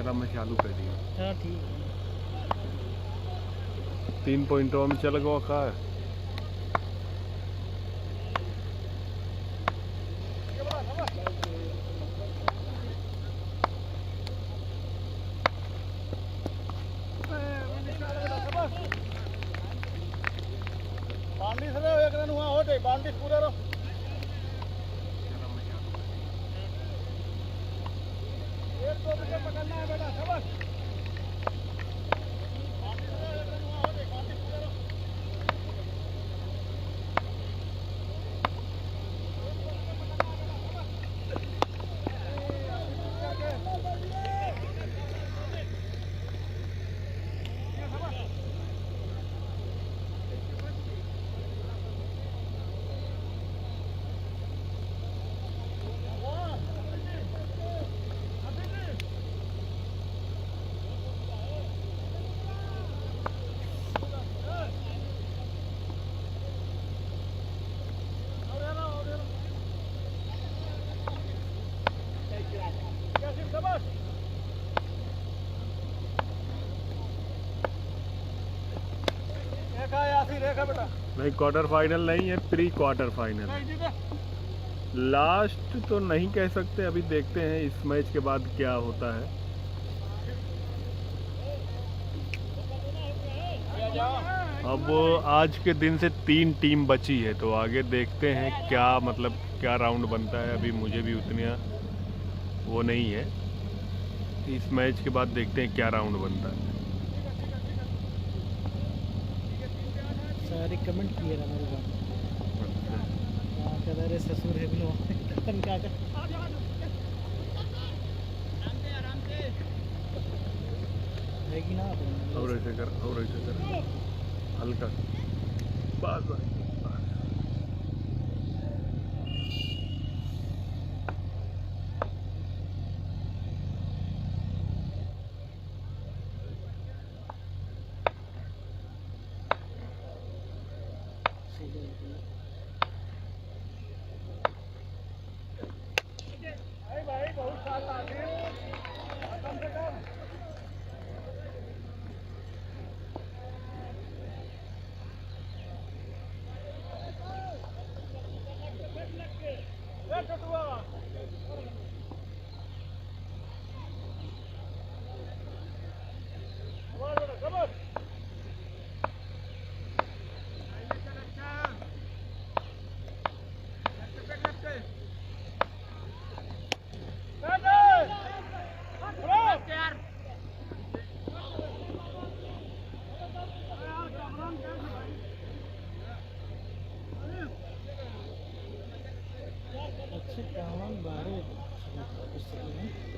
रहा मैं चालू कर दिया। हाँ ठीक है। 3 पॉइंटों में चल गया का है। बाउंड्री पूरा रहो। एक दो विकेट पकड़ना है बेटा, शाबाश। नहीं क्वार्टर फाइनल नहीं है, प्री क्वार्टर फाइनल। लास्ट तो नहीं कह सकते, अभी देखते हैं इस मैच के बाद क्या होता है। अब आज के दिन से 3 टीम बची है, तो आगे देखते हैं क्या मतलब क्या राउंड बनता है। अभी मुझे भी उतना वो नहीं है, इस मैच के बाद देखते हैं क्या राउंड बनता है। सारे कमेंट किए रहा मेरे बात कदर ससुर है बिलो तन का है कि ना। और ऐसे कर हल्का बस।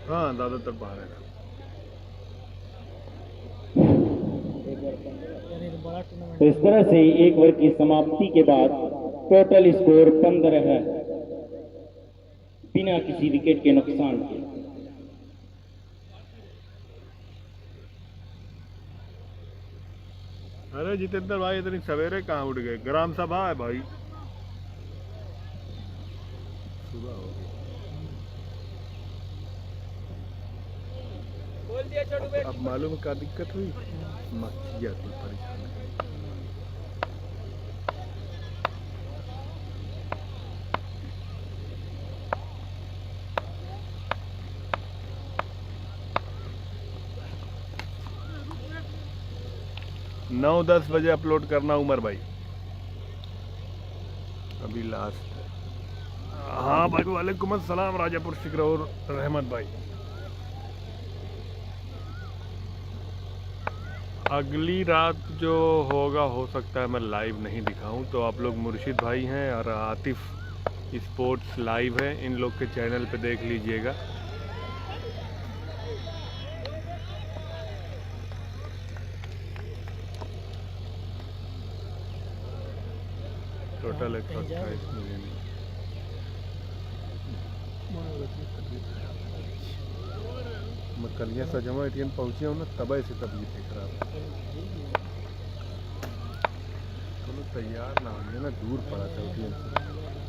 हाँ ज़्यादातर बाहर है। तो इस तरह से एक ओवर की समाप्ति के बाद टोटल स्कोर 15 है, बिना किसी विकेट के नुकसान के। अरे जितेंद्र भाई इतनी सवेरे कहाँ उठ गए? ग्राम सभा है भाई, सुबह हो गई। अब मालूम है क्या दिक्कत हुई? मक्खियाँ थी परेशान। 9-10 बजे अपलोड करना उमर भाई, अभी लास्ट है। हाँ भाई, वालेकुम अस्सलाम राजापुर शिकरौर रहमत भाई। अगली रात जो होगा हो सकता है मैं लाइव नहीं दिखाऊं, तो आप लोग मुर्शिद भाई हैं और आतिफ स्पोर्ट्स लाइव है, इन लोग के चैनल पे देख लीजिएगा। Total 128 million. मैं कलिया सजमा एटीएन पहुँचे हूँ ना, तब से तबीयत देख रहा था। तो लोग तैयार ना होंगे ना, दूर पड़ा था एटीएन से।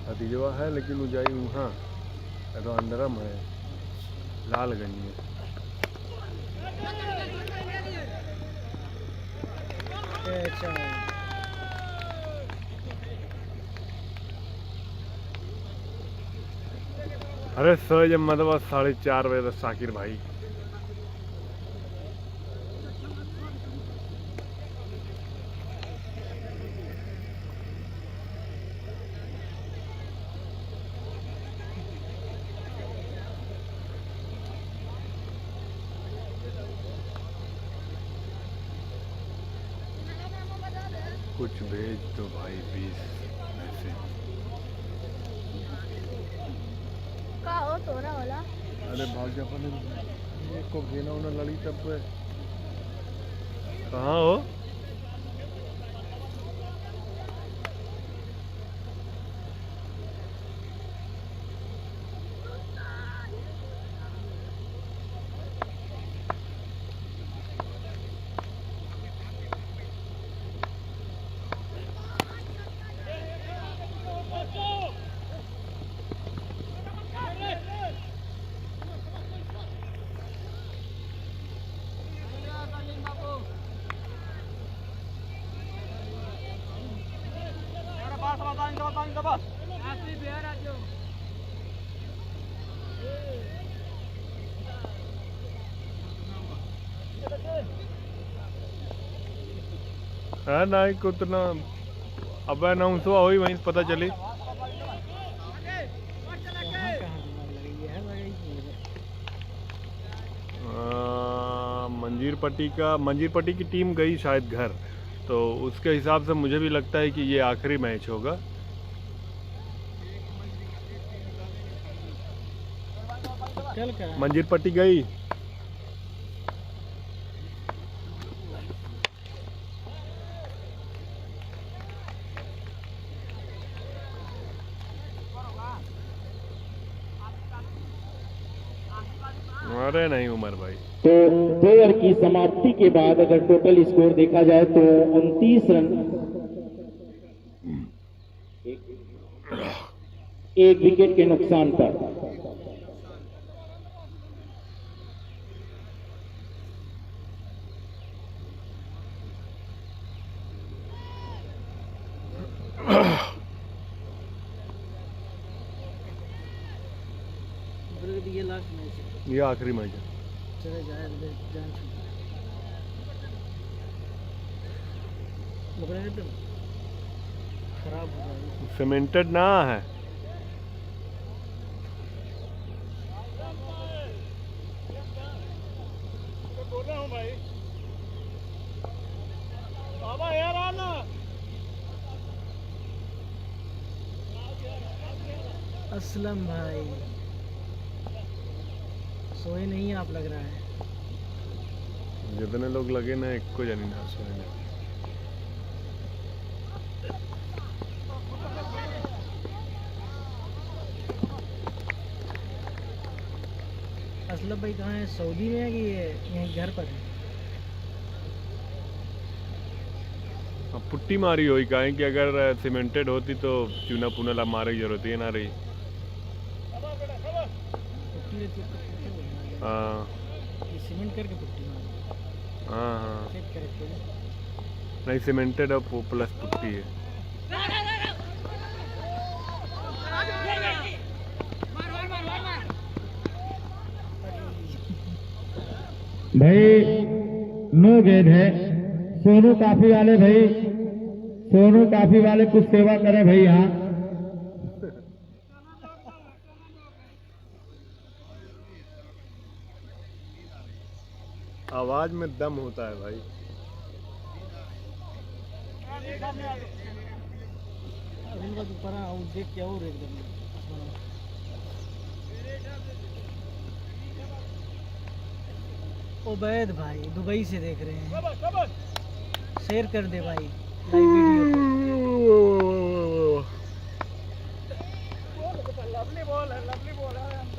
हदीजवा है लेकिन वो जाई वहाँ तो अंदरम है, लालगंज में। अच्छा अरे सर जब मतलब 4:30 बजे तक साकिर भाई कुछ भेज दो भाई 20 ऐसे। का हो तोरा वाला अरे भाग जा पने ये को गेना उन्हें लड़ी तब पे कहाँ हो? है ना एक उतना अब अनाउंस हुआ वही वहीं पता चली। मंजीर पट्टी की टीम गई शायद घर, तो उसके हिसाब से मुझे भी लगता है कि ये आखिरी मैच होगा। मंजीर पट्टी गई। अरे नहीं उमर भाई। तो 2 ओवर की समाप्ति के बाद अगर टोटल स्कोर देखा जाए तो 29 रन, एक विकेट के नुकसान पर। ये लास्ट मैच है, ये आखिरी मैच है। चले जाए जान एकदम खराब हो रहा है। सीमेंटेड ना है। असलम भाई सोए नहीं आप लग रहा है। जितने लोग लगे ना एक को जानी ना सोए ना। असलम भाई कहाँ है? सऊदी में है कि यहीं घर पर है? अब पुट्टी मारी हुई का है कि अगर सीमेंटेड होती तो चूना पुनला मारे की जरूरत ही ना रही। पुट्टी रहती है तो पुट्टी बोलना है। हाँ ये सीमेंट करके पुट्टी मार हाँ हाँ चेक करके नहीं सीमेंटेड और प्लस पुट्टी है। भाई नो गेंद है। सोनू काफी वाले भाई, सोनू काफी वाले कुछ सेवा करें भाई यहाँ। आवाज में दम होता है भाई। अभी बात ऊपर आऊँ देख के और एकदम उबैद भाई दुबई से देख रहे हैं, शेयर कर दे भाई लाइव वीडियो को।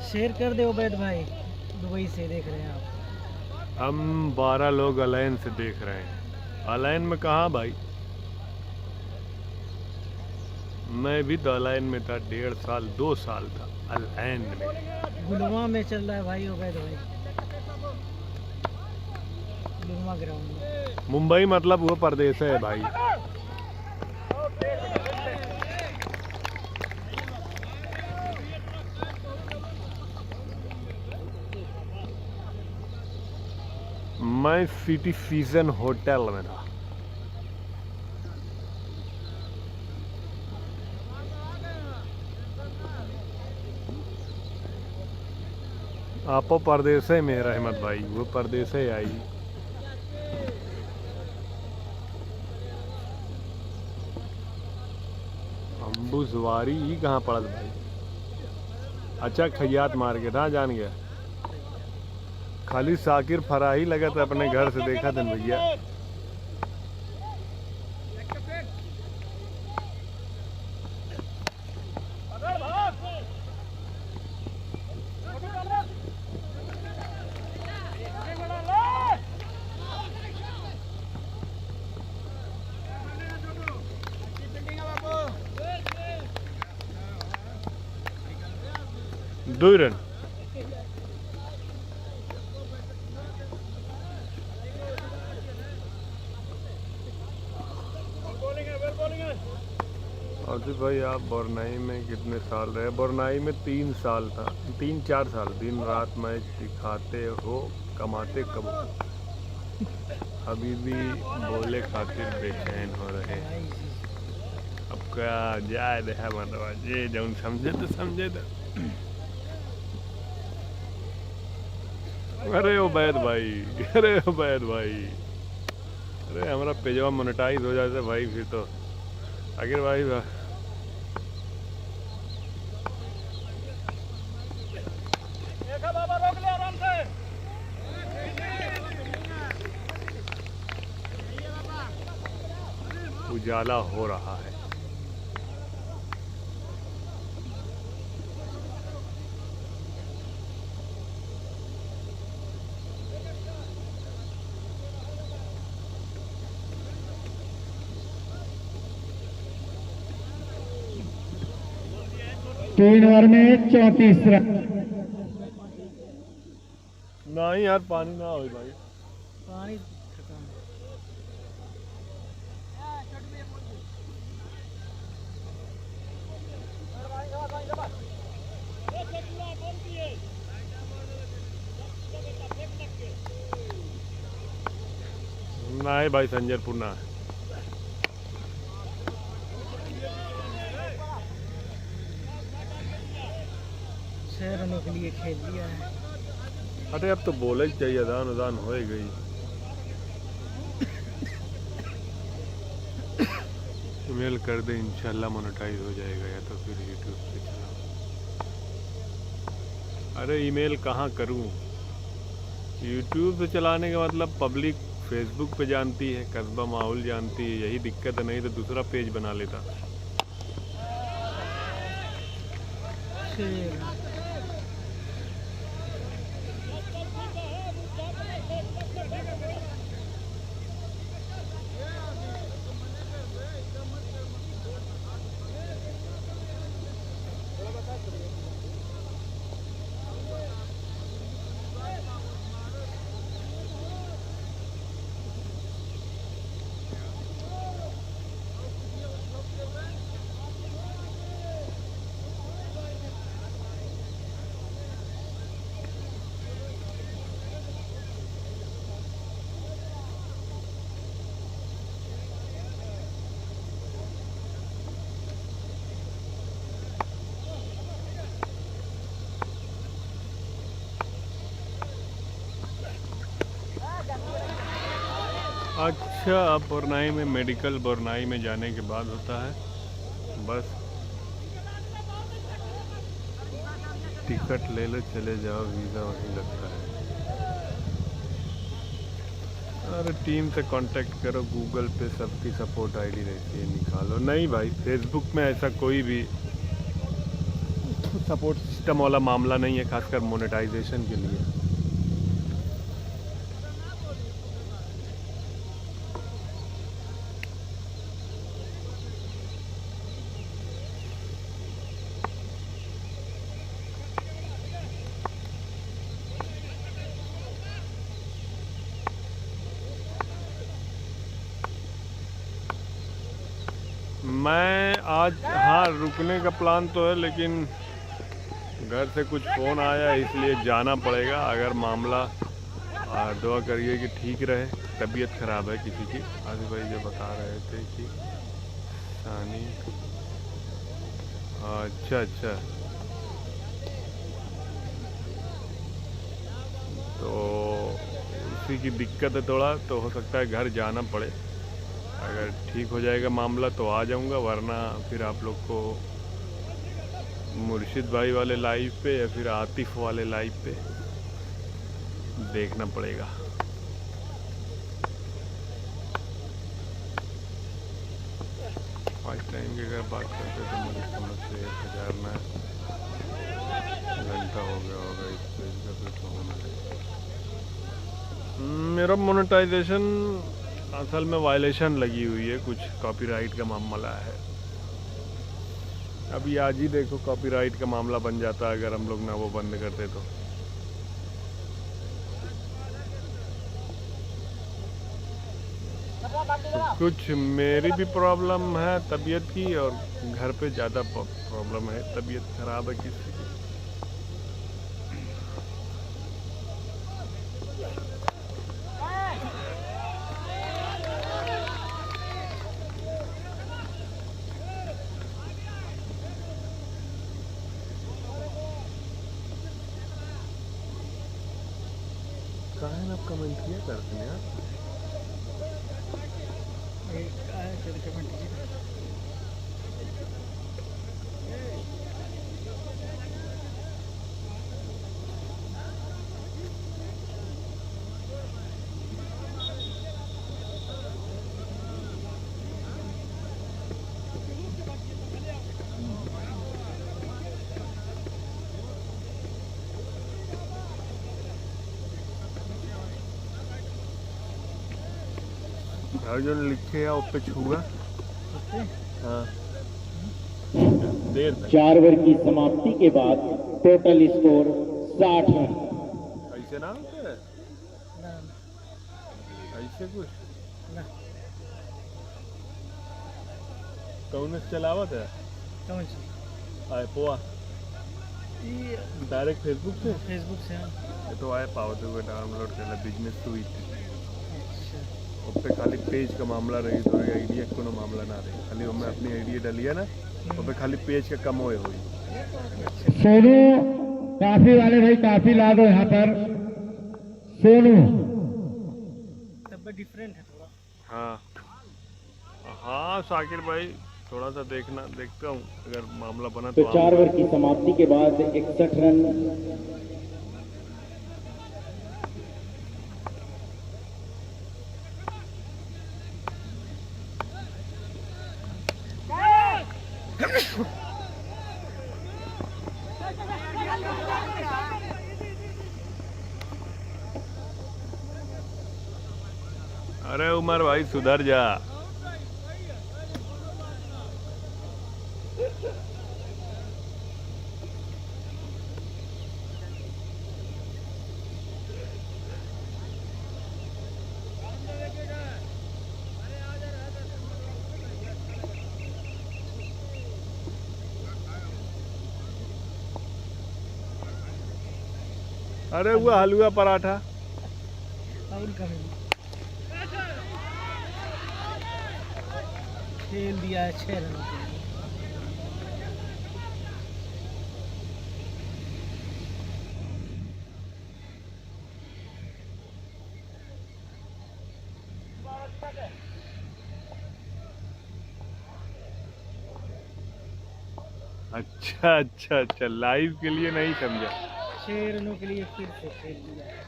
शेयर कर दे उबैद भाई, दुबई से देख रहे हैं आप। हम 12 लोग अलायन से देख रहे हैं। अलायन में कहाँ भाई? मैं भी तो अलायन में था 1.5 साल 2 साल था अलायन में। गुलवा में चल रहा है भाई उबैद भाई। बिरमा ग्राउंड में। मुंबई मतलब वो परदेश है भाई। मैं सिटी सीजन होटल में था। आपो परदेश है में रहमत भाई, वो परदेश है आई। अम्बुसवारी ही कहाँ पड़त भाई? अच्छा खैयात मार्केट, हाँ जान गया। खाली साकिर फराही लगा था अपने घर से देखा था भैया। दो रन। आसिफ भाई आप बोरनाई में कितने साल रहे? बोरनाई में 3 साल था, 3-4 साल। दिन रात मैच दिखाते हो, कमाते कब? अभी भी बोले खातिर बेचैन हो रहे हैं। अब क्या जाए है मतलब ये जौन समझे तो समझे तो। अरे उबैद भाई, अरे उबैद भाई, अरे हमारा पेजवा मोनेटाइज हो जाता भाई फिर तो आखिर भाई। उजाला हो रहा है। तीन ओवर में 34 रन। नहीं यार पानी ना हो भाई। पानी नहीं भाई संजयपुर ना। 6 रनों के लिए खेल लिया है। अरे अब तो बोला ही चाहिए, अदान उदान हो ही गई। ईमेल कर दे, इंशाल्लाह मोनेटाइज हो जाएगा, या तो फिर यूट्यूब पे चला। अरे ईमेल कहाँ करूँ? यूट्यूब पे चलाने का मतलब पब्लिक फेसबुक पे जानती है, कस्बा माहौल जानती है, यही दिक्कत है। नहीं तो दूसरा पेज बना लेता। अच्छा, अब बोरनाई में मेडिकल बोरनाई में जाने के बाद होता है। बस टिकट ले लो, चले जाओ, वीज़ा वहीं लगता है। अरे टीम से कांटेक्ट करो, गूगल पे सबकी सपोर्ट आईडी रहती है, निकालो। नहीं भाई, फेसबुक में ऐसा कोई भी सपोर्ट सिस्टम वाला मामला नहीं है, खासकर मोनेटाइजेशन के लिए। मैं आज हाँ रुकने का प्लान तो है, लेकिन घर से कुछ फ़ोन आया इसलिए जाना पड़ेगा। अगर मामला दुआ करिए कि ठीक रहे। तबीयत ख़राब है किसी की। आसिफ भाई जो बता रहे थे कि सानी, अच्छा अच्छा, तो उसी की दिक्कत है थोड़ा, तो हो सकता है घर जाना पड़े। अगर ठीक हो जाएगा मामला तो आ जाऊंगा, वरना फिर आप लोग को मुर्शिद भाई वाले लाइव पे या फिर आतिफ वाले लाइव पे देखना पड़ेगा। फर्स्ट टाइम की अगर बात करते तो मुझे समझ से 1000 ना घंटा हो गया होगा इस पेज का फिर फोन है। मेरा मोनेटाइजेशन असल में वायलेशन लगी हुई है, कुछ कॉपीराइट का मामला है। अभी आज ही देखो कॉपीराइट का मामला बन जाता अगर हम लोग ना वो बंद करते तो। कुछ मेरी भी प्रॉब्लम है तबीयत की, और घर पे ज़्यादा प्रॉब्लम है, तबीयत खराब है किसी की। कहाँ आप कमेंट किया करते हैं यार? जो लिखे है उस पे छूगा। हाँ देर तक 4 ओवर की समाप्ति के बाद टोटल स्कोर 60 रन। ऐसे ना होता है, ऐसे कुछ कौन चलावत है? कौन सा? आए पोआ ये डायरेक्ट फेसबुक से हाँ। तो आए पावते हुए डाउनलोड कर ले बिजनेस सुइट। अच्छा उस पे खाली पेज का मामला रही तो आइडिया को मामला ना रही, खाली मैं अपनी आइडिया डाली है ना, उस पे खाली पेज का कम हुए हुई। सोनू काफी वाले भाई काफी ला दो यहाँ पर। सोनू तब डिफरेंट है थोड़ा। हाँ हाँ शाकिर भाई थोड़ा सा देखता हूँ, अगर मामला बना तो 4 ओवर की समाप्ति के बाद 61 रन। अरे उमर भाई सुधर जा। अरे वो हलवा पराठा और कभी खेल दिया है 6 रनों के लिए। अच्छा अच्छा अच्छा, लाइव के लिए नहीं समझा। 6 रनों के लिए फिर से खेल दिया है।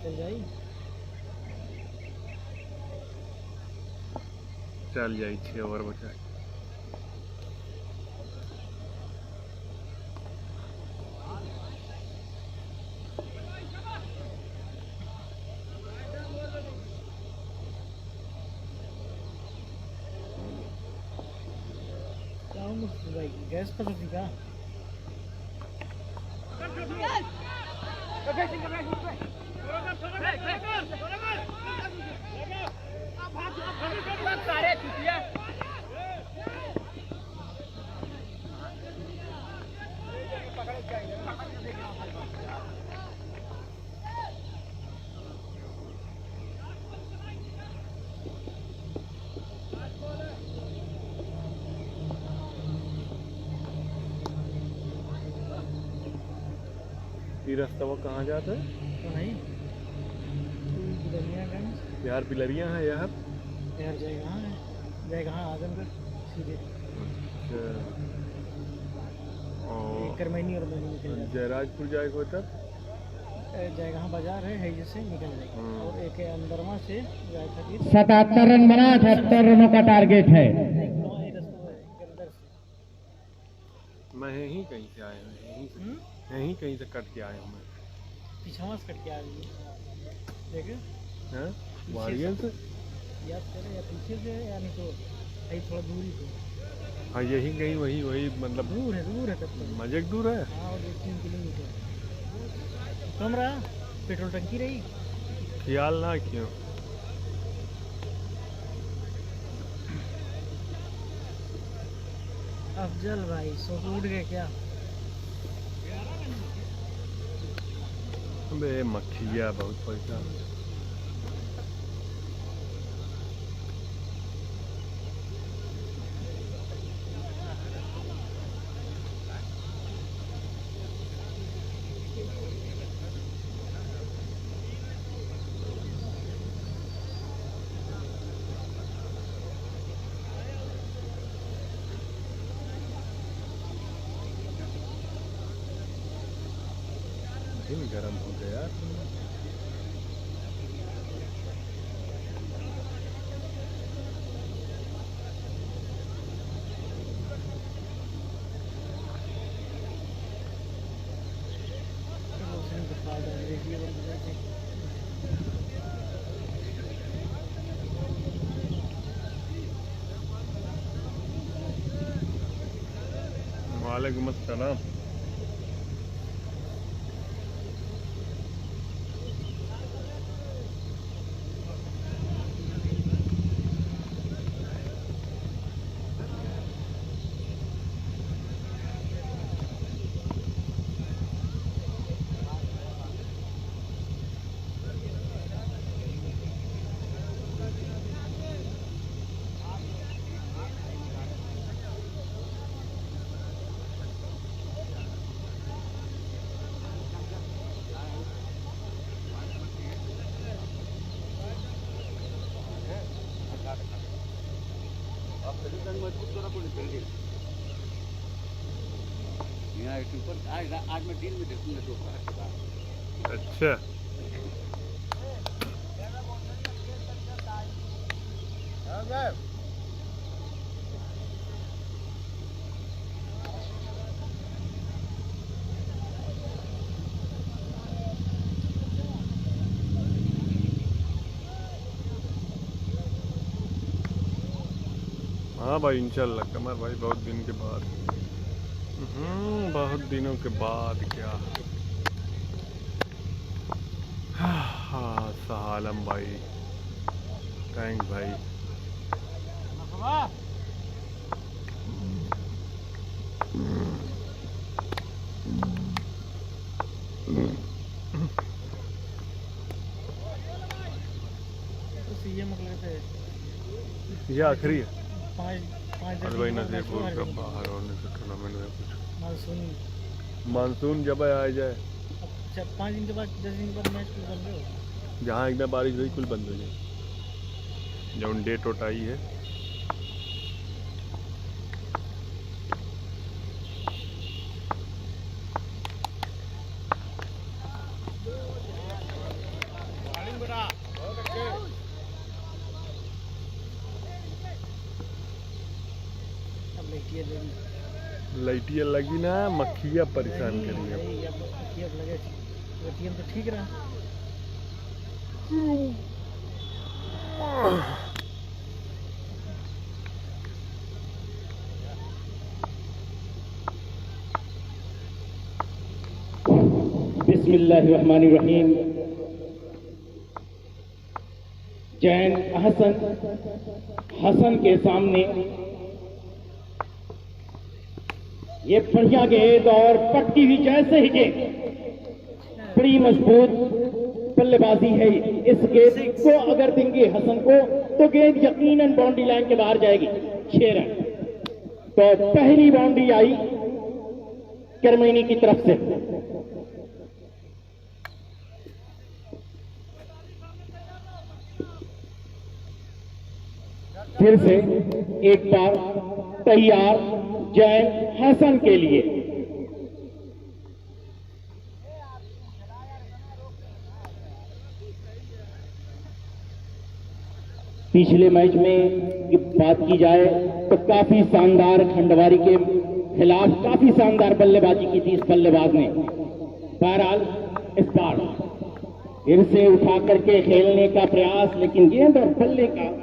चल जाई चल जाई 6 ओवर बचा। गैस पद्धति का ये रास्ता वो कहाँ जाता है? तो नहीं बिलरियागंज यार पिलरिया है यार। यार जाएगा हाँ आजमगढ़ सीधे और करमैनी और बनी निकल जाता जयराजपुर जाएगा तब है। जाएगा हाँ बाजार है जैसे निकल जाएगा और एक है अंदरवा से जाएगा फिर 77 रन बना, 78 रनों का टारगेट है। नहीं रास्ता है अंदर से मैं यहीं कहीं से आया हूँ, यहीं कहीं से कट के आया हूँ मैं। पीछा से कट के आ गई देखे हाँ वारियल से याद करे या पीछे से या नहीं तो कहीं थोड़ा दूरी पे हाँ यही कहीं वही मतलब दूर है तब तक मजे दूर है। हाँ और 3 किलोमीटर कम रहा पेट्रोल टंकी रही ख्याल ना क्यों अफजल भाई सो उठ गए क्या बे मक्खिया बहुत पैसा दिन गर्म हो गया यार। वालेकुम अस्सलाम। आज मैं दिन में देखूंगा दोपहर के बाद। अच्छा हाँ भाई इंशाल्लाह कमर भाई बहुत दिन के बाद बहुत दिनों के बाद क्या हाँ सहालम भाई थैंक भाई ये मतलब ये आखिरी है। 5 अरे भाई नजरपुर का बाहर होने से टूर्नामेंट में कुछ मानसून मानसून जब आ जाए अच्छा 5 दिन के बाद 10 दिन के बाद मैच कुछ बन रहे हो जहाँ एकदम बारिश हुई कुल बंद हो जाए जब डेट वोट आई है। अब देखिए लाइटियाँ लगी ना मक्खिया परेशान करी है। अब लगे एटीएम तो ठीक रहा बिस्मिल्लाहिर्रहमानिर्रहीम। जैन हसन के सामने ये बढ़िया गेंद और पटकी हुई जैसे ही गेंद, बड़ी मजबूत बल्लेबाजी है। इस गेंद को अगर देंगे हसन को तो गेंद यकीनन बाउंड्री लाइन के बाहर जाएगी। 6 रन। तो पहली बाउंड्री आई करमैनी की तरफ से। फिर से एक बार तैयार जैन हसन के लिए। पिछले मैच में बात की जाए तो काफी शानदार खंडवारी के खिलाफ काफी शानदार बल्लेबाजी की थी इस बल्लेबाज ने। बहरहाल इस बार फिर से उठा करके खेलने का प्रयास, लेकिन गेंद और बल्ले का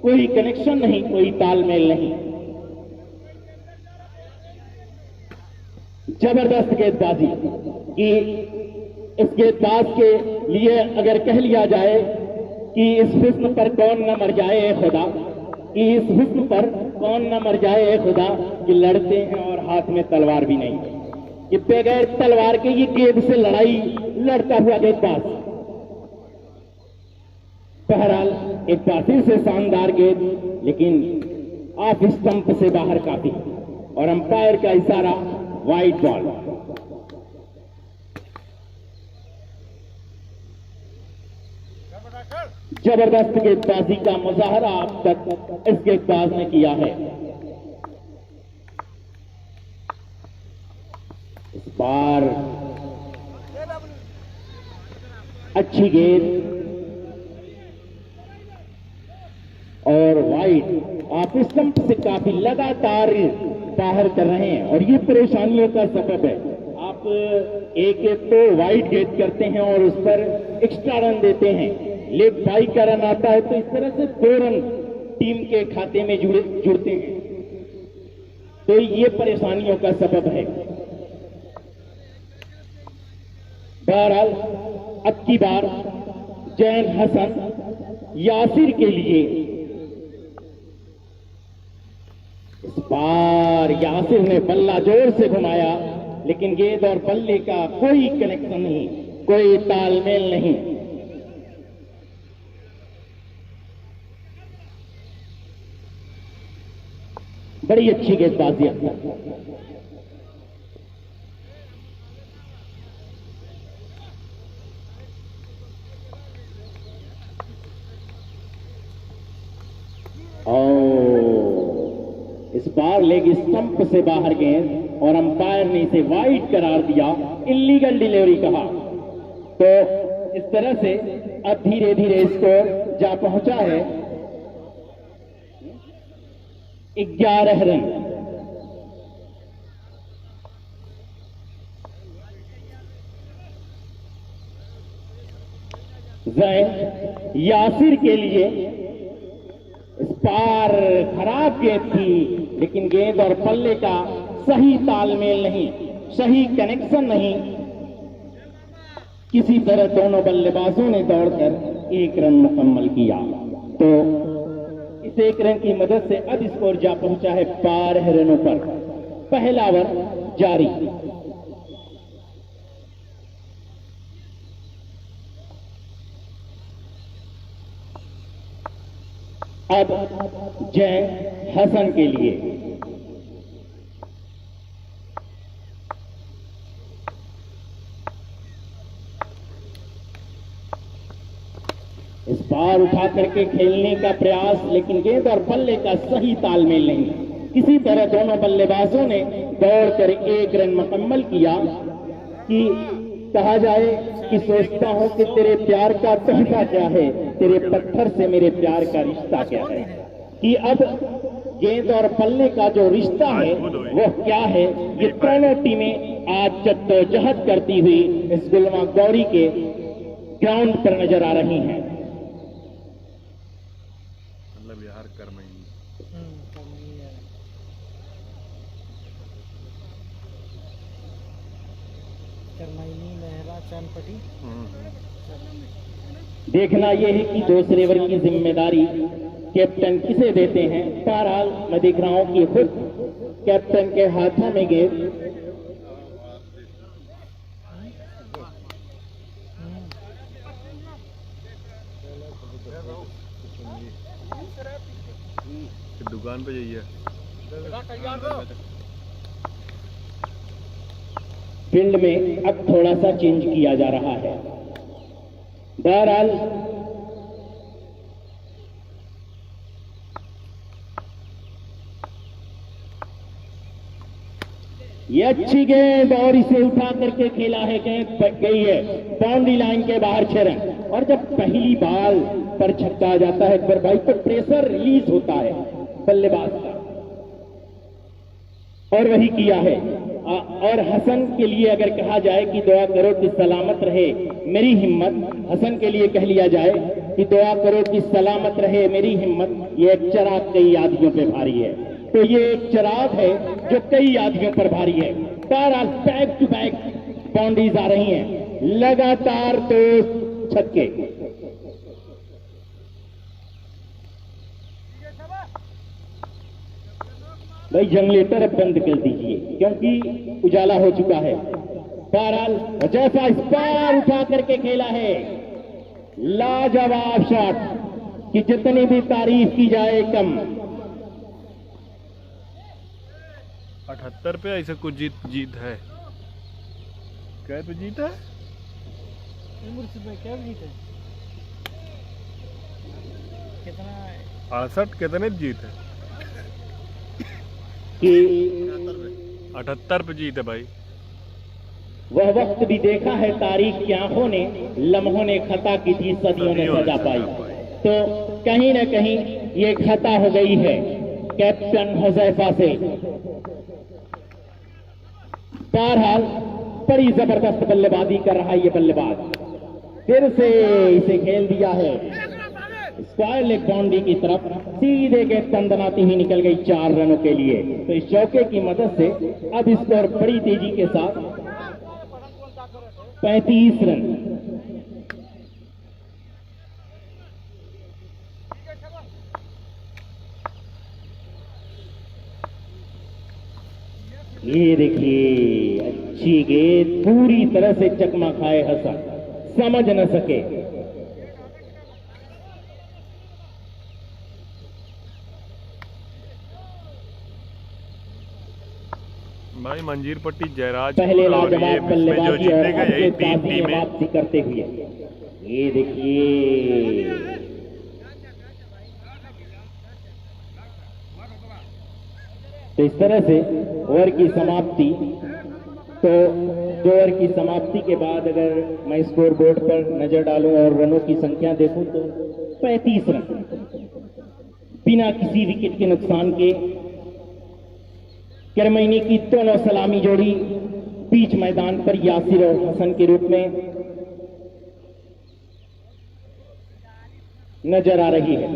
कोई कनेक्शन नहीं, कोई तालमेल नहीं। जबरदस्त गेंदबाजी कि इस गेंदबाज के लिए अगर कह लिया जाए कि इस हुस्न पर कौन न मर जाए ए खुदा, कि इस हुस्न पर कौन न मर जाए ए खुदा, कि लड़ते हैं और हाथ में तलवार भी नहीं, कि बगैर तलवार के ये गेंद से लड़ाई लड़ता हुआ गेंदबाज। बहरहाल एक बार फिर से शानदार गेंद, लेकिन ऑफ स्टंप से बाहर काफी, और अंपायर का इशारा वाइड बॉल। जबरदस्त गेंदबाजी का मुजाहरा अब तक इस गेंदबाज ने किया है। इस बार अच्छी गेंद और वाइड आप स्टंप से काफी लगातार बाहर कर रहे हैं, और ये परेशानियों का सबब है। आप एक तो वाइड गेंद करते हैं और उस पर एक्स्ट्रा रन देते हैं, लेग बाई का रन आता है, तो इस तरह से 2 रन टीम के खाते में जुड़ते हैं, तो ये परेशानियों का सबब है। बहरहाल अब की बार जैन हसन यासिर के लिए। इस बार यासिर ने बल्ला जोर से घुमाया, लेकिन गेंद और बल्ले का कोई कनेक्शन नहीं, कोई तालमेल नहीं। बड़ी अच्छी गेंदबाजी है। इस बार लेग स्टंप से बाहर गेंद, और अंपायर ने इसे वाइड करार दिया, इल्लीगल डिलीवरी कहा। तो इस तरह से अब धीरे धीरे स्कोर जा पहुंचा है 11 रन। जैन यासिर के लिए इस बार खराब गेंद थी, लेकिन गेंद और पल्ले का सही तालमेल नहीं, सही कनेक्शन नहीं। किसी तरह दोनों बल्लेबाजों ने दौड़कर 1 रन मुकम्मल किया। तो इस 1 रन की मदद से अब स्कोर जा पहुंचा है 12 रनों पर। पहला ओवर जारी। अब जैन हसन के लिए। इस बार उठा करके खेलने का प्रयास, लेकिन गेंद और बल्ले का सही तालमेल नहीं। किसी तरह दोनों बल्लेबाजों ने दौड़कर 1 रन मुकम्मल किया। कि कहा जाए कि सोचता हूं कि तेरे प्यार का तोहफा क्या है, तेरे पत्थर से मेरे प्यार का रिश्ता क्या है। कि अब गेंद और पल्ले का जो रिश्ता है वो क्या है, ये दोनों टीमें आज जद्दोजहद करती हुई इस गुलमा गौरी के ग्राउंड पर नजर आ रही हैं। मतलब यार करमैनी करमैनी मेहरा चांदपट्टी। देखना यह है कि दूसरे ओवर की जिम्मेदारी कैप्टन किसे देते हैं। बहरहाल मैं देख रहा हूं कि खुद कैप्टन के हाथों में गेंद। दुकान पे जाइए। फील्ड में अब थोड़ा सा चेंज किया जा रहा है। बहरहाल ये अच्छी गेंद और इसे उठा करके खेला है, गेंद गई है बाउंड्री लाइन के बाहर 6 रन। और जब पहली बॉल पर छक्का आ जाता है अकबर भाई तो प्रेशर रिलीज होता है बल्लेबाज का, और वही किया है। और हसन के लिए अगर कहा जाए कि दुआ करो कि सलामत रहे मेरी हिम्मत, हसन के लिए कह लिया जाए कि दुआ करो कि सलामत रहे मेरी हिम्मत, ये एक चिराग कई आदमियों पे भारी है। तो ये एक चिराग है जो कई आदमियों पर भारी है। बहरहाल बैक टू बैक बाउंड्रीज आ रही हैं, लगातार 2 छक्के। भाई जनरेटर अब बंद कर दीजिए क्योंकि उजाला हो चुका है। बहरहाल जैसा इस बार उठा करके खेला है, लाजवाब शॉट कि जितनी भी तारीफ की जाए कम। 78 पे ऐसे कुछ जीत है। क्या पे जीत है? क्या जीत है? कितना? 68 कितने जीत है? कि 78 पे जीत है भाई। वह वक्त भी देखा है तारीख की आंखों ने, लम्हों ने खता की थी सदियों ने सजा पाई। तो कहीं ना कहीं ये खता हो गई है कैप्टन हुज़ैफा से। बहरहाल बड़ी जबरदस्त बल्लेबाजी कर रहा है ये बल्लेबाज, फिर से इसे खेल दिया है स्क्वायर लेग बाउंड्री की तरफ, सीधे गेंद तंदनाती हुई निकल गई 4 रनों के लिए। तो इस चौके की मदद से अब स्कोर बड़ी तेजी के साथ 35 रन। ये देखिए अच्छी गेंद, पूरी तरह से चकमा खाए हसन, समझ न सके। भाई मंजीर पट्टी जयराज पहले और ये लाजवाब इसमें जो बल्लेबाजी और जीतेगा यही 3 गेंदबाजी में टीमें। वापसी करते हुए ये देखिए तो इस तरह से ओवर की समाप्ति। तो 2 ओवर की समाप्ति के बाद अगर मैं स्कोर बोर्ड पर नजर डालूं और रनों की संख्या देखूं तो 35 रन बिना किसी विकेट के नुकसान के। करमैनी की दोनों सलामी जोड़ी बीच मैदान पर यासिर और हसन के रूप में नजर आ रही है।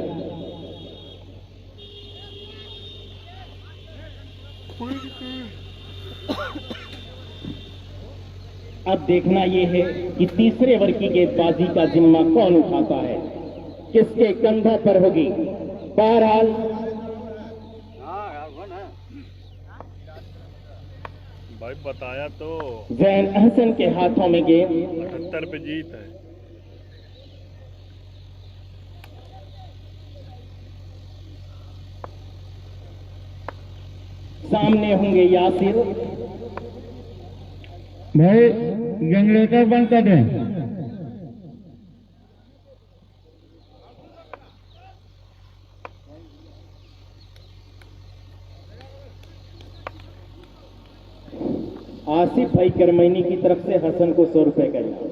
अब देखना यह है कि तीसरे ओवर की गेंदबाजी का जिम्मा कौन उठाता है, किसके कंधों पर होगी। बहरहाल भाई बताया तो जैन अहसन के हाथों में गेंद। 78 पे जीत है। सामने होंगे यासिर। भाई जनरेटर बंद कर दें। आसिफ भाई करमैनी की तरफ से हसन को 100 रुपए का इनाम।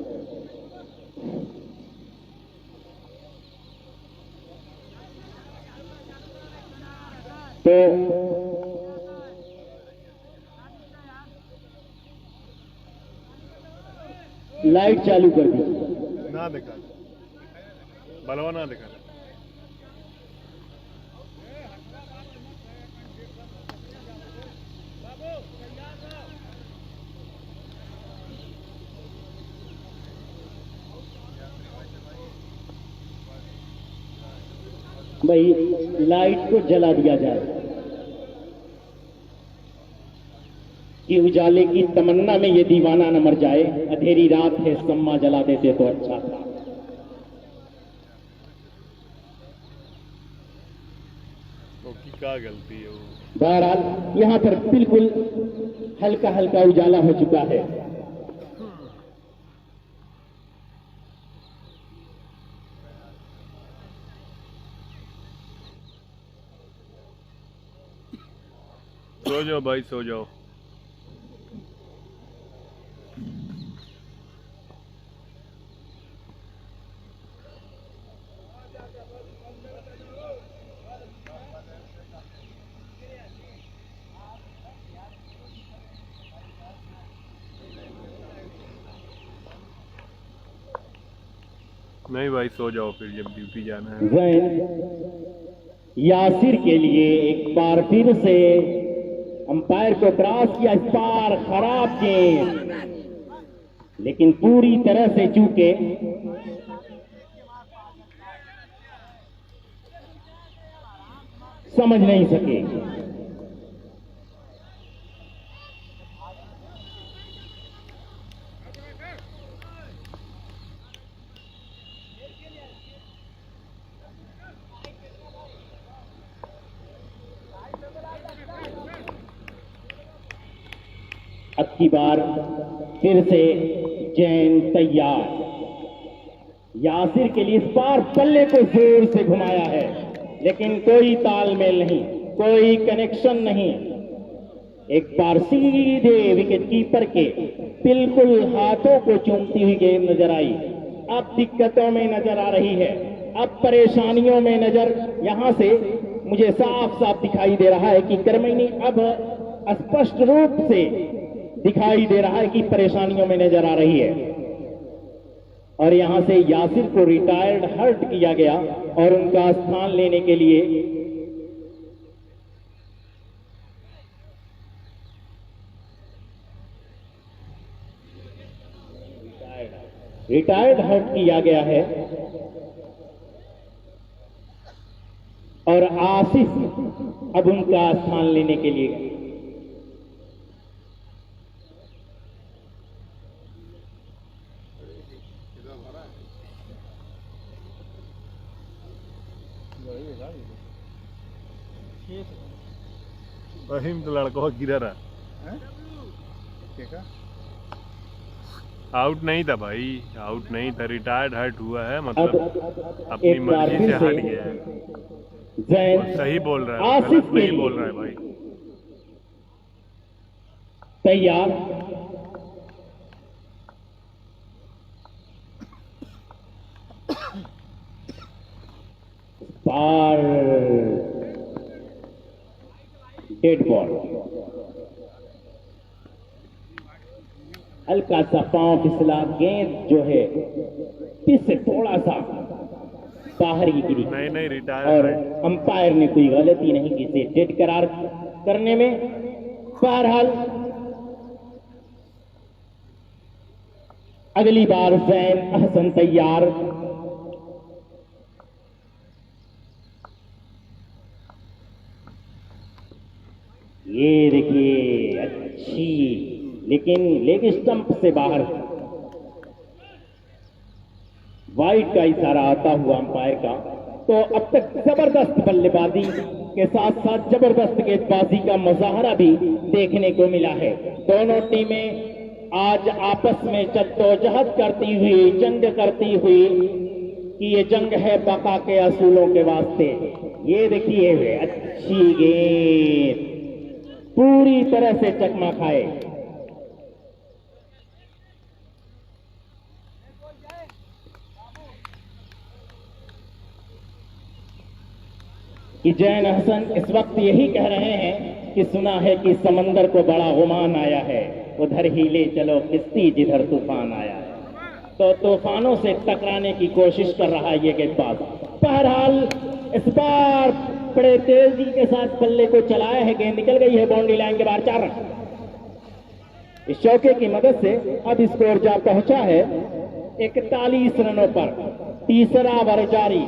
तो लाइट चालू कर दीजिए। ना दिखा बलवा ना दिखा। भाई लाइट को जला दिया जाए कि उजाले की तमन्ना में ये दीवाना न मर जाए। अंधेरी रात है, सम्मा जला देते तो अच्छा था। उसकी क्या गलती है वो? बहरहाल यहां पर बिल्कुल हल्का हल्का उजाला हो चुका है। सो जाओ भाई, सो जाओ। नहीं भाई, सो जाओ फिर, जब ड्यूटी जाना है। जैन यासिर के लिए एक बार फिर से अंपायर को क्रॉस किया। इस बार खराब गेंद, लेकिन पूरी तरह से चूके। समझ नहीं सके। अब की बार फिर से जैन तैयार। यासिर के लिए इस बार बल्ले को जोर से घुमाया है, लेकिन कोई तालमेल नहीं, कोई कनेक्शन नहीं। एक बार सीधे विकेट कीपर के बिल्कुल हाथों को चूमती हुई गेंद नजर आई। अब दिक्कतों में नजर आ रही है, अब परेशानियों में नजर, यहां से मुझे साफ साफ दिखाई दे रहा है कि करमैनी अब स्पष्ट रूप से दिखाई दे रहा है कि परेशानियों में नजर आ रही है। और यहां से यासिर को रिटायर्ड हर्ट किया गया और उनका स्थान लेने के लिए रिटायर्ड हर्ट किया गया है। और आसिफ अब उनका स्थान लेने के लिए रहीम तो लड़का गिरा रहा। आउट नहीं था भाई, आउट नहीं था, रिटायर्ड हर्ट हुआ है, मतलब अपनी एक बार मर्जी से फिर हट गया है। जैन सही बोल रहा है, आसिफ गलत के नहीं लिए बोल रहा है भाई। तैयार। बार डेड बॉल, हल्का सा पांव फिसला, गेंद जो है इससे थोड़ा सा बाहर ही गिरी। नहीं और रिटायर। अंपायर ने कोई गलती नहीं की इसे डेड करार करने में। बहरहाल अगली बार जैन अहसन तैयार। ये देखिए अच्छी, लेकिन लेग स्टंप से बाहर। वाइड का इशारा आता हुआ अंपायर का। तो अब तक जबरदस्त बल्लेबाजी के साथ साथ जबरदस्त गेंदबाजी का मुजाहरा भी देखने को मिला है। दोनों टीमें आज आपस में जद्दोजहद करती हुई, जंग करती हुई, कि ये जंग है बका के असूलों के वास्ते। ये देखिए अच्छी गेंद, पूरी तरह से चकमा खाए। कि जैन अहसन इस वक्त यही कह रहे हैं कि सुना है कि समंदर को बड़ा गुमान आया है, उधर ही ले चलो किश्ती जिधर तूफान आया है। तो तूफानों से टकराने की कोशिश कर रहा है ये गेंदबाज। बहरहाल इस बार बड़े तेजी के साथ बल्ले को चलाया है, गेंद निकल गई है बाउंड्री लाइन के बाहर। 4 रन इस चौके की मदद से अब स्कोर जा पहुंचा है 41 रनों पर। तीसरा ओवर जारी।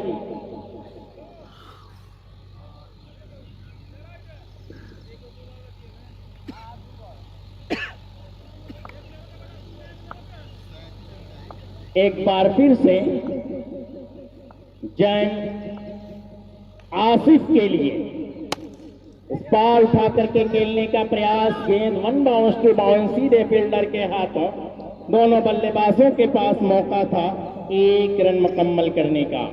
एक बार फिर से जैन आसिफ के लिए बॉल उठा करके खेलने का प्रयास, गेंद 1 बाउंस टू बाउंस सीधे फील्डर के हाथों। दोनों बल्लेबाजों के पास मौका था 1 रन मुकम्मल करने का।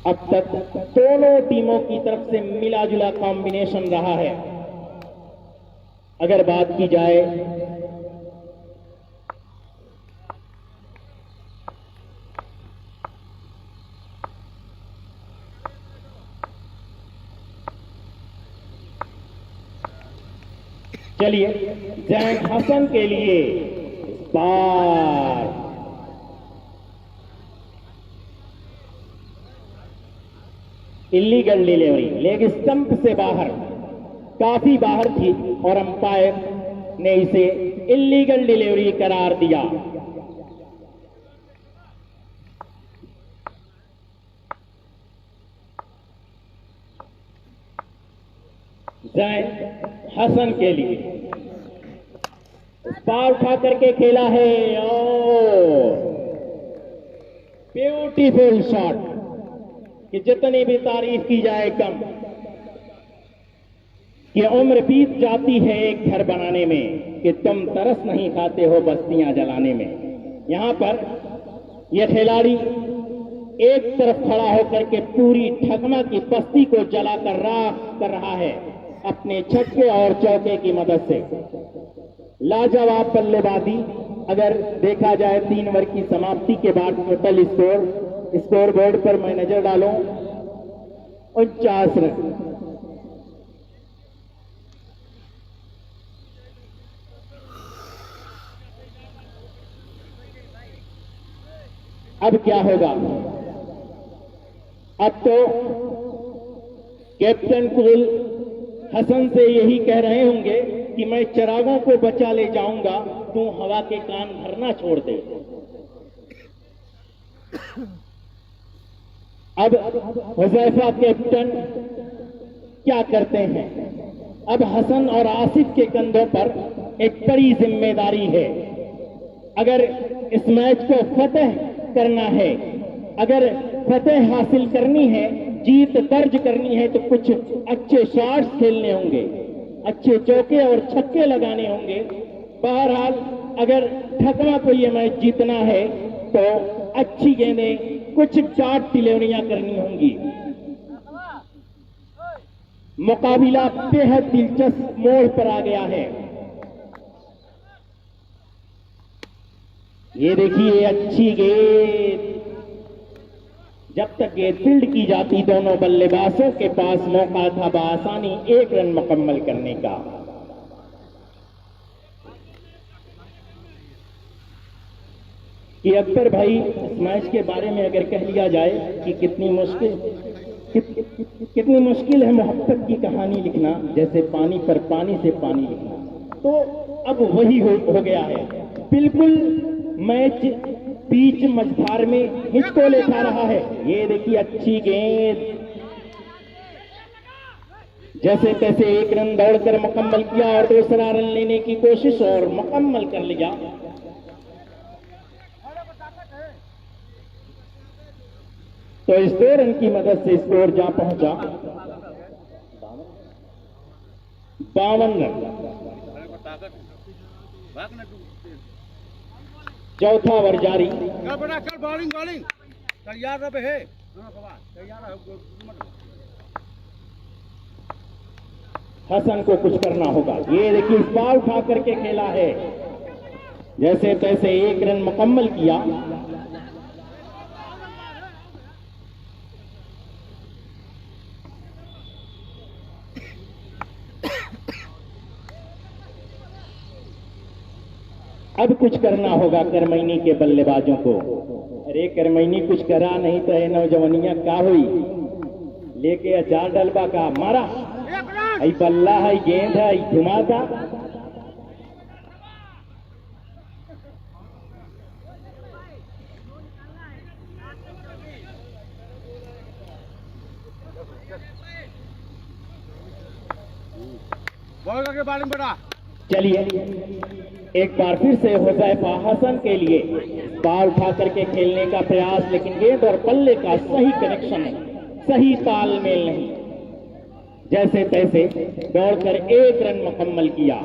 अब तक दोनों टीमों की तरफ से मिला जुला कॉम्बिनेशन रहा है। अगर बात की जाए चलिए जैन हसन के लिए बार इलीगल डिलीवरी, लेग स्टंप से बाहर, काफी बाहर थी और अंपायर ने इसे इलीगल डिलीवरी करार दिया। जैन हसन के लिए पार उठा करके खेला है और ब्यूटीफुल शॉट कि जितनी भी तारीफ की जाए कम, कि उम्र बीत जाती है एक घर बनाने में, कि तुम तरस नहीं खाते हो बस्तियां जलाने में। यहां पर यह खिलाड़ी एक तरफ खड़ा होकर के पूरी ठगमा की बस्ती को जलाकर राख कर रहा है अपने छक्के और चौके की मदद से। लाजवाब बल्लेबाजी। अगर देखा जाए 3 ओवर की समाप्ति के बाद टोटल स्कोर बोर्ड पर मैं नजर डालूं 49 रन। अब क्या होगा? अब तो कैप्टन कुल हसन से यही कह रहे होंगे कि मैं चिरागों को बचा ले जाऊंगा, तू हवा के कान भरना छोड़ दे। अब हुज़ैफा कैप्टन क्या करते हैं? अब हसन और आसिफ के कंधों पर एक बड़ी जिम्मेदारी है। अगर इस मैच को फतेह करना है, अगर फतेह हासिल करनी है, जीत दर्ज करनी है, तो कुछ अच्छे शॉट्स खेलने होंगे, अच्छे चौके और छक्के लगाने होंगे। बहरहाल अगर ठकवा को ये मैच जीतना है तो अच्छी गेंदें, कुछ शॉट डिलीवरियां करनी होंगी। मुकाबला बेहद दिलचस्प मोड़ पर आ गया है। ये देखिए अच्छी गेंद, जब तक गेंद फील्ड की जाती दोनों बल्लेबाजों के पास मौका था बआसानी 1 रन मुकम्मल करने का। कि अकबर भाई इस मैच के बारे में अगर कह लिया जाए कि कितनी मुश्किल है मोहब्बत की कहानी लिखना, जैसे पानी पर पानी से पानी लिखना, तो अब वही हो गया है। बिल्कुल मैच बीच मझधार में हिचकोले खा रहा है। ये देखिए अच्छी गेंद, जैसे तैसे 1 रन दौड़कर मुकम्मल किया और दूसरा रन लेने की कोशिश और मुकम्मल कर लिया। तो इस 2 रन की मदद से स्कोर जा पहुंचा 52 रन। चौथा ओवर जारी। कर बॉलिंग तैयार रहे। हसन को कुछ करना होगा। ये देखिए इस बार उठा करके खेला है, जैसे तैसे 1 रन मुकम्मल किया। अब कुछ करना होगा करमैनी के बल्लेबाजों को। अरे करमैनी कुछ करा नहीं तो है नौजवानिया का हुई, लेके अचार डलबा का मारा, आई बल्ला है, गेंद है, धुमाका। बॉल करके बॉलिंग बेटा। चलिए एक बार फिर से हुज़ैफा हसन के लिए बाल उठा करके खेलने का प्रयास, लेकिन गेंद और बल्ले का सही कनेक्शन नहीं, सही तालमेल नहीं, जैसे तैसे दौड़कर 1 रन मुकम्मल किया।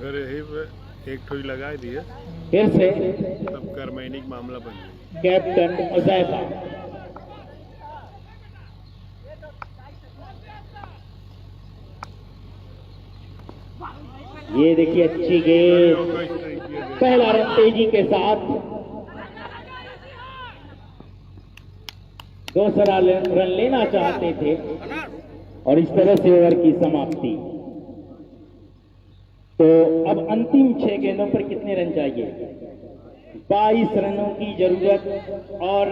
अरे एक ठोई लगा दिए फिर से तब करमैनिक मामला बन गया। कैप्टन हुज़ैफा, ये देखिए अच्छी गेंद, पहला रन तेजी के साथ, दूसरा रन लेना चाहते थे और इस तरह से ओवर की समाप्ति। तो अब अंतिम 6 गेंदों पर कितने रन चाहिए? 22 रनों की जरूरत। और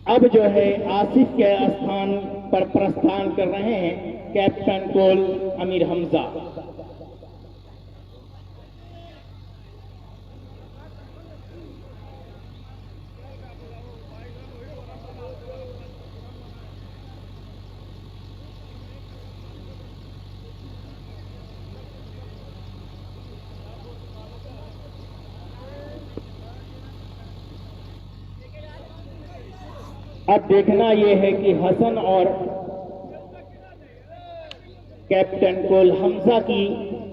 अब जो है आसिफ के स्थान पर प्रस्थान कर रहे हैं कैप्टन कोल अमीर हमजा। अब देखना यह है कि हसन और कैप्टन कोल हमजा की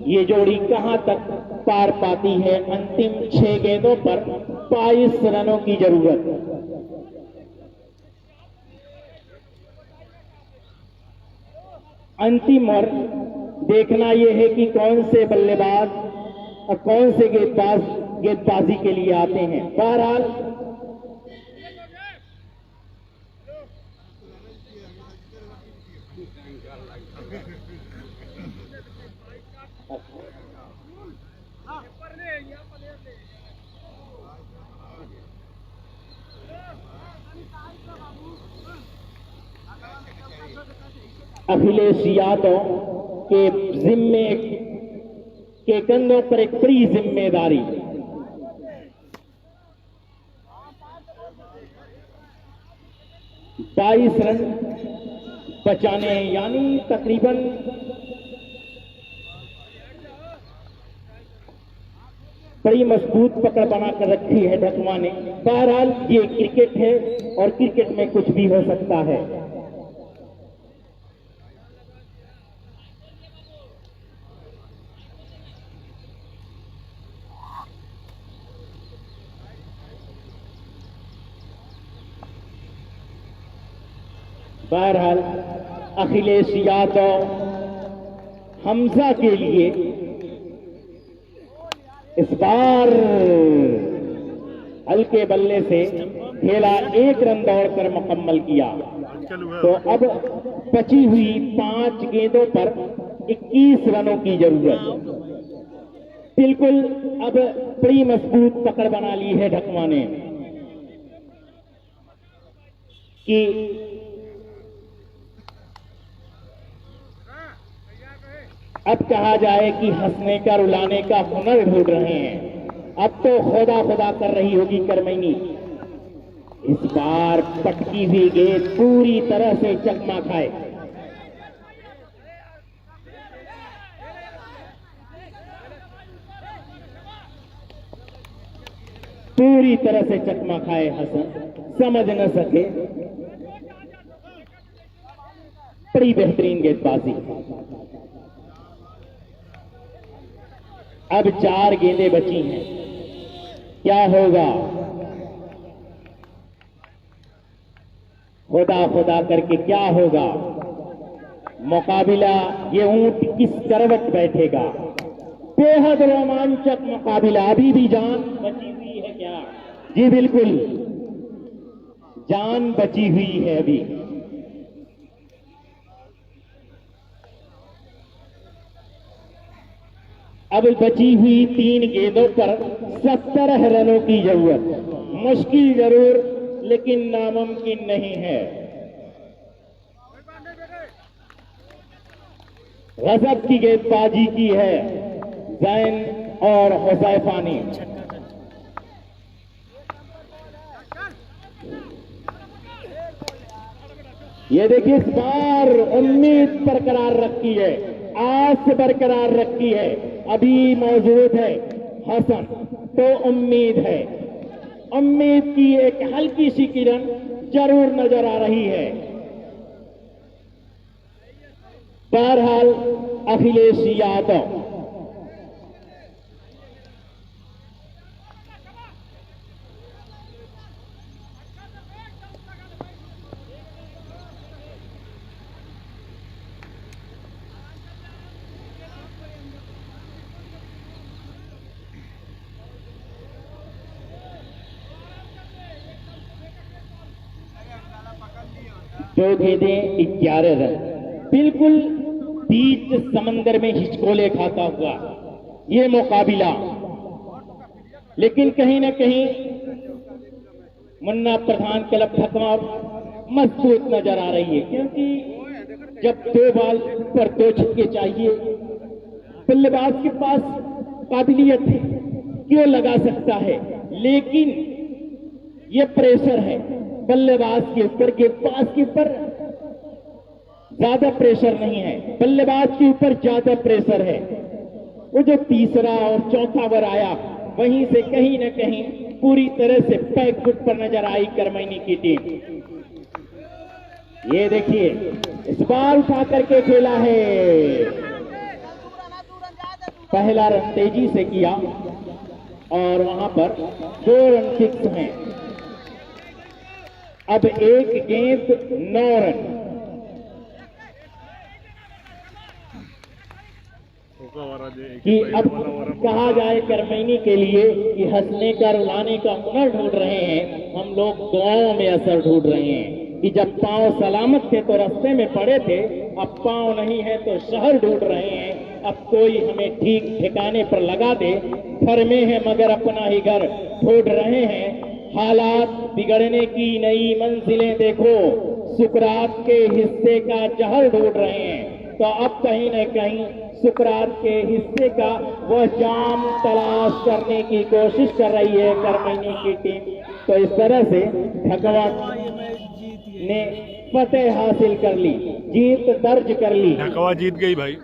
ये जोड़ी कहां तक पार पाती है। अंतिम 6 गेंदों पर 22 रनों की जरूरत। अंतिम और देखना यह है कि कौन से बल्लेबाज और कौन से गेंदबाजी के लिए आते हैं। बहरहाल अखिलेश यादव के जिम्मे के कंधों पर एक बड़ी जिम्मेदारी। बाईस रन बचाने हैं, यानी तकरीबन बड़ी मजबूत पकड़ बनाकर रखी है ढकवा ने। बहरहाल ये क्रिकेट है और क्रिकेट में कुछ भी हो सकता है। बहरहाल अखिलेश यादव हमजा के लिए इस बार हल्के बल्ले से खेला, 1 रन दौड़कर मुकम्मल किया। तो अब बची हुई 5 गेंदों पर 21 रनों की जरूरत। बिल्कुल अब बड़ी मजबूत पकड़ बना ली है ढकवा ने कि अब कहा जाए कि हंसने का रुलाने का हुनर ढूंढ रहे हैं। अब तो खुदा खुदा कर रही होगी करमैनी। इस बार पटकी हुई गेंद पूरी तरह से चकमा खाए। पूरी तरह से चकमा खाए हसन, समझ न सके। बड़ी बेहतरीन गेंदबाजी। अब 4 गेंदें बची हैं, क्या होगा? खुदा खुदा करके क्या होगा? मुकाबिला ये ऊंट किस करवट बैठेगा? बेहद रोमांचक मुकाबिला। अभी भी जान बची हुई है क्या? जी बिल्कुल, जान बची हुई है अभी। अब बची हुई 3 गेंदों पर 17 रनों की जरूरत। मुश्किल जरूर, लेकिन नामुमकिन नहीं है। गजब की गेंदबाजी की है जैन और हुजैफा ने। ये देखिए, इस बार उम्मीद बरकरार रखी है, आस बरकरार रखी है, अभी मौजूद है हसन, तो उम्मीद है, उम्मीद की एक हल्की सी किरण जरूर नजर आ रही है। बहरहाल अखिलेश यादव जो गेंदे 11 रन, बिल्कुल बीच समंदर में हिचकोले खाता हुआ ये मुकाबिला, लेकिन कहीं ना कहीं मुन्ना प्रधान क्लब खत्मा मजबूत नजर आ रही है, क्योंकि जब 2 बॉल पर 2 छक्के चाहिए, बल्लेबाज के पास काबिलियत है, क्यों लगा सकता है, लेकिन ये प्रेशर है बल्लेबाज के ऊपर, गेंदबाज के ऊपर ज्यादा प्रेशर नहीं है, बल्लेबाज के ऊपर ज्यादा प्रेशर है। वो जो तीसरा और चौथा ओवर आया, वहीं से कहीं न कहीं पूरी तरह से बैक फुट पर नजर आई करमैनी की टीम। ये देखिए, इस बार उठा करके खेला है, पहला रन तेजी से किया और वहां पर 2 रन फिक्स हैं। अब एक गेंद 9 रन। कि अब कहा जाए करमैनी के लिए कि हंसने का रुलाने का हुनर ढूंढ रहे हैं, हम लोग दुआओं में असर ढूंढ रहे हैं कि जब पांव सलामत थे तो रास्ते में पड़े थे, अब पांव नहीं है तो शहर ढूंढ रहे हैं, अब कोई हमें ठीक ठिकाने पर लगा दे, घर में है मगर अपना ही घर ढूंढ रहे हैं। हालात बिगड़ने की नई मंजिलें देखो, सुकरात के हिस्से का जहर ढूंढ रहे हैं, तो अब कहीं न कहीं सुकरात के हिस्से का वह जाम तलाश करने की कोशिश कर रही है करमैनी की टीम। तो इस तरह से ढकवा ने फतेह हासिल कर ली, जीत दर्ज कर ली। ढकवा जीत गई भाई।